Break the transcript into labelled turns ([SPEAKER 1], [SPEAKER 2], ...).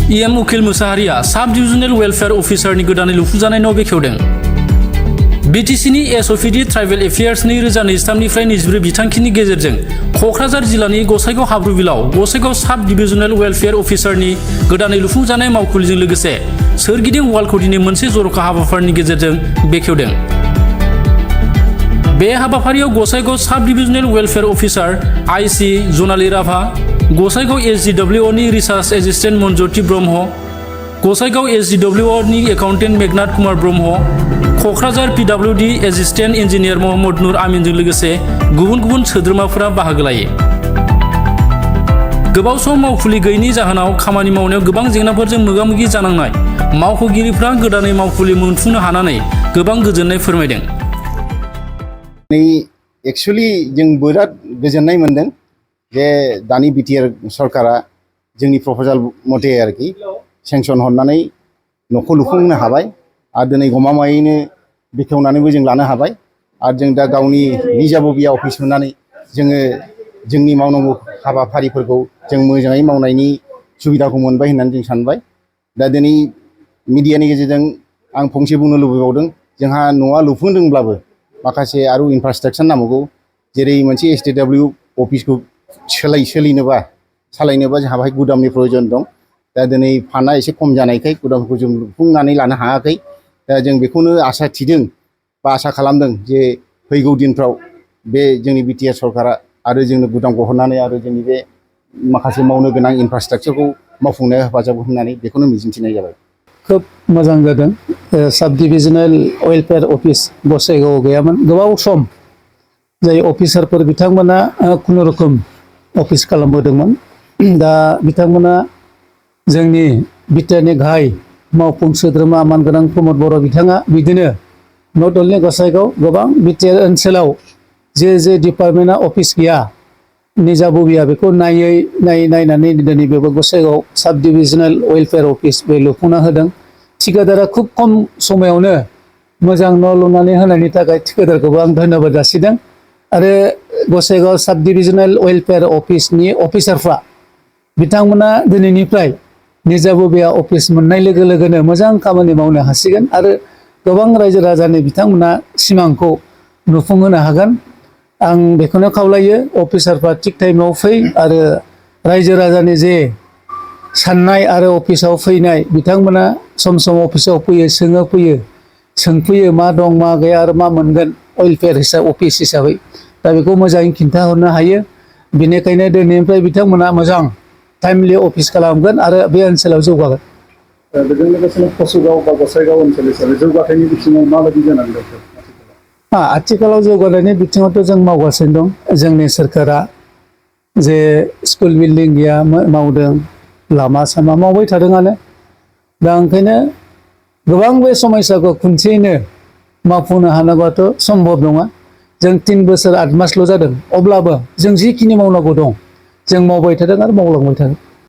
[SPEAKER 1] EM उखिल मुसाहारिया साब divisional welfare अफिसारनि गोदानै लुफुंजानाय न' बेखेवदों। BTCनि SOPD ट्राइबेल एफेयार्स 2023निफ्राय 24 बिथांखिनि गेजेरजों क'क्राझार जिल्लानि गसाइगाव हाब्रुबिलाव गसाइगाव साब डिविजनेल वेलफेयार अफिसारनि गोदानै लुफुंजानाय मावखुलिजों लोगोसे सोरगिदिं वालखौ दिनै मोनसे जर'खा हाबाफारिनि गेजेरजों बेखेवदों। बे हाबाफारियाव गसाइगाव साब divisional welfare officer IC Janali Rabha, Gossaigaon SGWO नि research assistant Monjyoti Brahma, Gossaigaon SGWO नि accountant Meghnath Kumar Brahma, Kokrajhar PWD assistant engineer Mohammad Nur आमिनजों लोगोसे गुबुन गुबुन सोद्रोमाफोरा बाहागो लायो। गोबाव सम मावखुलि गैयैनि जाहोनाव खामानि मावनायाव गोबां जेंनाफोरजों मोगा-मोगि जानांनाय मावख'गिरिफ्रा गोदानै मावखुलि मोनफुंनो हानानै गोबां गोजोननाय फोरमायदों।
[SPEAKER 2] एक्चुअली जों बिराद गोजोननाय मोनदों जे दानि BTR सरकारा जोंनि प्रप'जाल मथे आरोखि सेंसन हरनानै न'खौ लुफुंनो हाबाय आरो दिनै गमामायैनो बेखेवनानैबो जों लानो हाबाय आरो जों दा गावनि निजाबबिया अफिस होनानै जोङो जोंनि मावनांगौ हाबाफारिफोरखौ जों मोजाङै मावनायनि सुबिदाखौ मोनबाय होननानै जों सानबाय। दा दिनै मिडियानि गेजेरजों आं फंसे बुंनो लुबैबावदों, जोंहा न'आ लुफुंदोंब्लाबो माखासे आरो इनफ्रास्ट्राक्चार नांबावगौ, जेरै मोनसे STW अफिसखौ सालायनोबा जोंहा बाहाय गुदामनि प्रयजन दं। दा दिनै फान्डआ एसे खम जानायखाय गुदामखौ जों लुफुंनानै लानो हायाखै। दा जों बेखौनो आसा थिदों बा आसा खालामदों जे फैगौ दिनफ्राव बे जोंनि BTR सरकारा आरो जोंनो गुदामखौ हरनानै आरो जोंनि बे माखासे मावनो गोनां इनफ्रास्ट्राक्चारखौ मावफुंनायाव हेफाजाब होनानै बेखौनो मिजिंथिनाय जाबाय।
[SPEAKER 3] खोब मोजां जादों। साब डिभिजनेल वेलफेयार अफिस गसाइगावआव गैयामोन गोबाव सम। जाय अफिसारफोर बिथांमोना खुनुरुखुम अफिस खालामबोदोंमोन। दा बिथांमोना जोंनि बिटिआरनि गाहाय मावफुं सोद्रोमा मानगोनां प्रमद बर' बिथाङा बिदिनो नट अनलि गसाइगाव गोबां BTR ओनसोलाव जे डिपार्टमेन्टआ अफिस गैया निजाबबिया बेखौ नायनानै दिनै बेबो गसाइगाव साब डिभिजनेल वेलफेयार अफिस बे लुफुंना होदों। ठिकादारा खुब खम समायावनो मोजां न' लुनानै होनायनि थाखाय ठिकादारखौबो आं धन्यबाद जासिदों। आरो गसाइगाव साब डिभिजनेल वेलफेयार अफिसनि अफिसारफ्रा बिथांमोना दिनैनिफ्राय निजाबबिया अफिस मोननाय लोगो लोगोनो मोजां खामानि मावनो हासिगोन आरो गोबां रायजो राजानि बिथांमोना सिमांखौ नुफुंहोनो हागोन। आं बेखौनो खावलायो अफिसारफ्रा थिग टाइमाव फै आरो रायजो राजानि जे साननाय आरो अफिसाव फैनाय बिथांमोना सम सम अफिसाव फैयो, सोंफैयो मा दं मा गैया आरो मा मोनगोन वेलफेयार अफिस हिसाबै। दा बेखौ मोजाङै खिन्थाहरनो हायो। बेनिखायनो दिनैनिफ्राय बिथांमोना मोजां टाइमलि अफिस खालामगोन आरो बे ओनसोलाव जौगागोन।
[SPEAKER 4] बेजों लोगोसे कसुगाव बा गसाइगाव ओनसोल हिसाबै जौगाथायनि बिथिङाव माबायदि जानानै दं?
[SPEAKER 3] आथिखालाव जौगानायनि बिथिङावथ' जों मावगासिनो दं। जोंनि सोरखारा जे स्कुल बिल्डिं गैया मावदों, लामा सामा मावबाय थादोंआनो। दा ओंखायनो गोबां बे समयसाखौ खनसेयैनो मावफुंनो हानांगौआथ' सम्भब नङा। जों 3 बोसोर 8 मासल' जादों, अब्लाबो जों जिखिनि मावनांगौ दं जों मावबाय थादों आरो मावलांबाय थागोन।